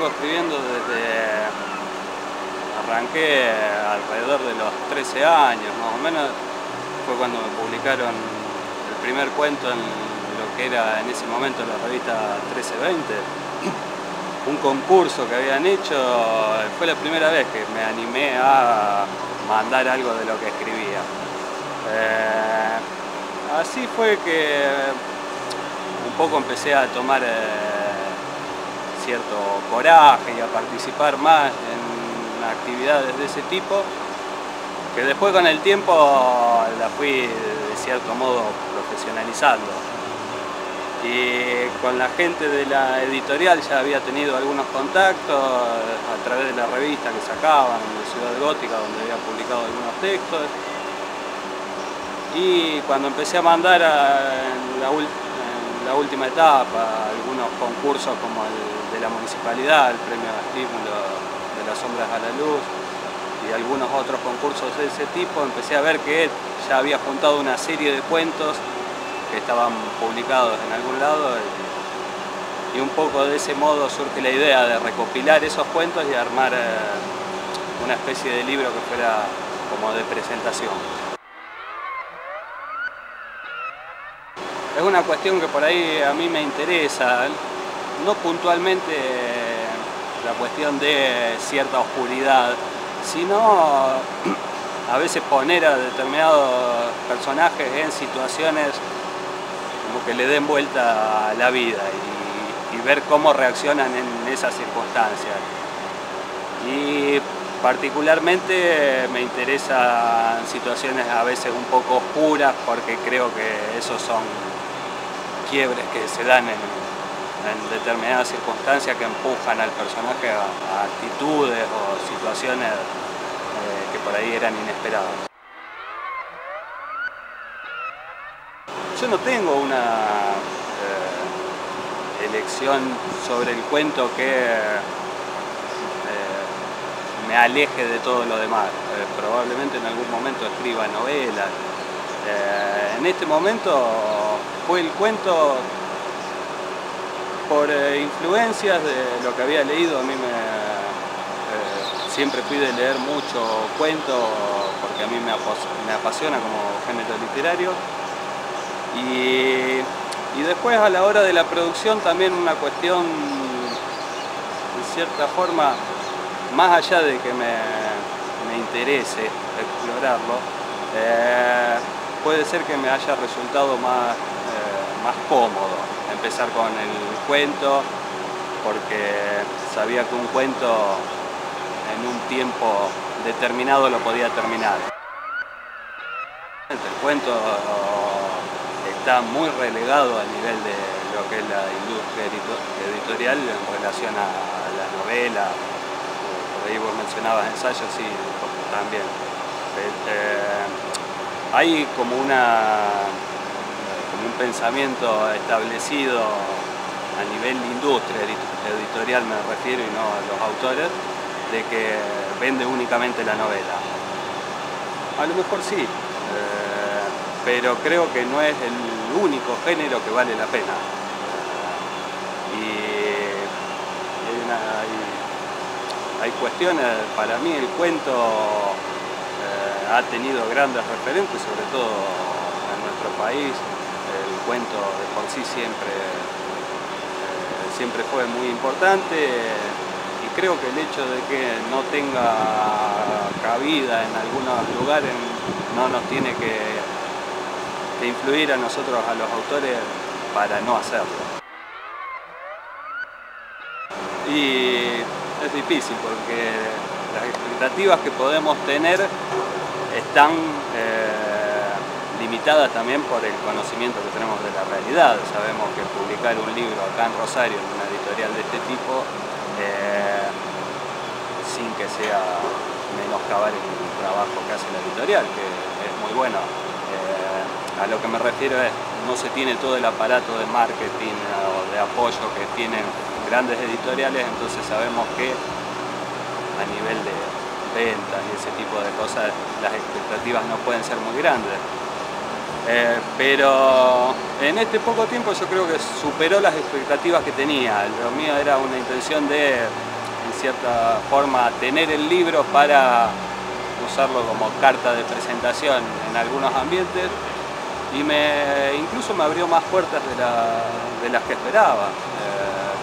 vengo escribiendo desde... Arranqué alrededor de los 13 años, más o menos. Fue cuando me publicaron el primer cuento en lo que era en ese momento la revista 1320. Un concurso que habían hecho, fue la primera vez que me animé a mandar algo de lo que escribía. Así fue que un poco empecé a tomar cierto coraje y a participar más en actividades de ese tipo, que después con el tiempo la fui de cierto modo profesionalizando. Y con la gente de la editorial ya había tenido algunos contactos a través de la revista que sacaban de Ciudad Gótica, donde había publicado algunos textos. Y cuando empecé a mandar en la última etapa algunos concursos como el de la municipalidad, el premio de estímulo de las sombras a la luz y algunos otros concursos de ese tipo, empecé a ver que ya había juntado una serie de cuentos que estaban publicados en algún lado y un poco de ese modo surge la idea de recopilar esos cuentos y armar una especie de libro que fuera como de presentación. Es una cuestión que por ahí a mí me interesa, no puntualmente la cuestión de cierta oscuridad, sino a veces poner a determinados personajes en situaciones como que le den vuelta a la vida y ver cómo reaccionan en esas circunstancias. Y particularmente me interesan situaciones a veces un poco oscuras porque creo que esos son quiebres que se dan en determinadas circunstancias que empujan al personaje a actitudes o situaciones que por ahí eran inesperadas. Yo no tengo una elección sobre el cuento que me aleje de todo lo demás. Probablemente en algún momento escriba novelas. En este momento fue el cuento por influencias de lo que había leído. A mí siempre fui de leer mucho cuento porque a mí me apasiona como género literario y después a la hora de la producción también una cuestión de cierta forma, más allá de que me interese explorarlo, puede ser que me haya resultado más cómodo empezar con el cuento, porque sabía que un cuento en un tiempo determinado lo podía terminar. El cuento está muy relegado a nivel de lo que es la industria editorial en relación a la novela. Por ahí vos mencionabas ensayos, sí, también. Hay como un pensamiento establecido a nivel de industria editorial, me refiero, y no a los autores, de que vende únicamente la novela. A lo mejor sí, pero creo que no es el único género que vale la pena. Hay cuestiones, para mí el cuento ha tenido grandes referentes, sobre todo en nuestro país. El cuento de por sí siempre fue muy importante y creo que el hecho de que no tenga cabida en algunos lugares no nos tiene que influir a nosotros, a los autores, para no hacerlo. Y es difícil porque las expectativas que podemos tener están limitadas también por el conocimiento que tenemos de la realidad. Sabemos que publicar un libro acá en Rosario, en una editorial de este tipo, sin que sea menoscabar el trabajo que hace la editorial, que es muy bueno. A lo que me refiero es, no se tiene todo el aparato de marketing o de apoyo que tienen grandes editoriales, entonces sabemos que a nivel de ventas y ese tipo de cosas las expectativas no pueden ser muy grandes. Pero en este poco tiempo yo creo que superó las expectativas que tenía. Lo mío era una intención de, en cierta forma, tener el libro para usarlo como carta de presentación en algunos ambientes, y incluso me abrió más puertas de las que esperaba,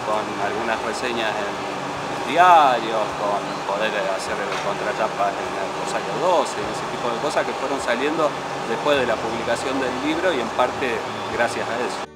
con algunas reseñas en diarios, con poder hacer contratapas en el Rosario 12, ese tipo de cosas que fueron saliendo después de la publicación del libro y en parte gracias a eso.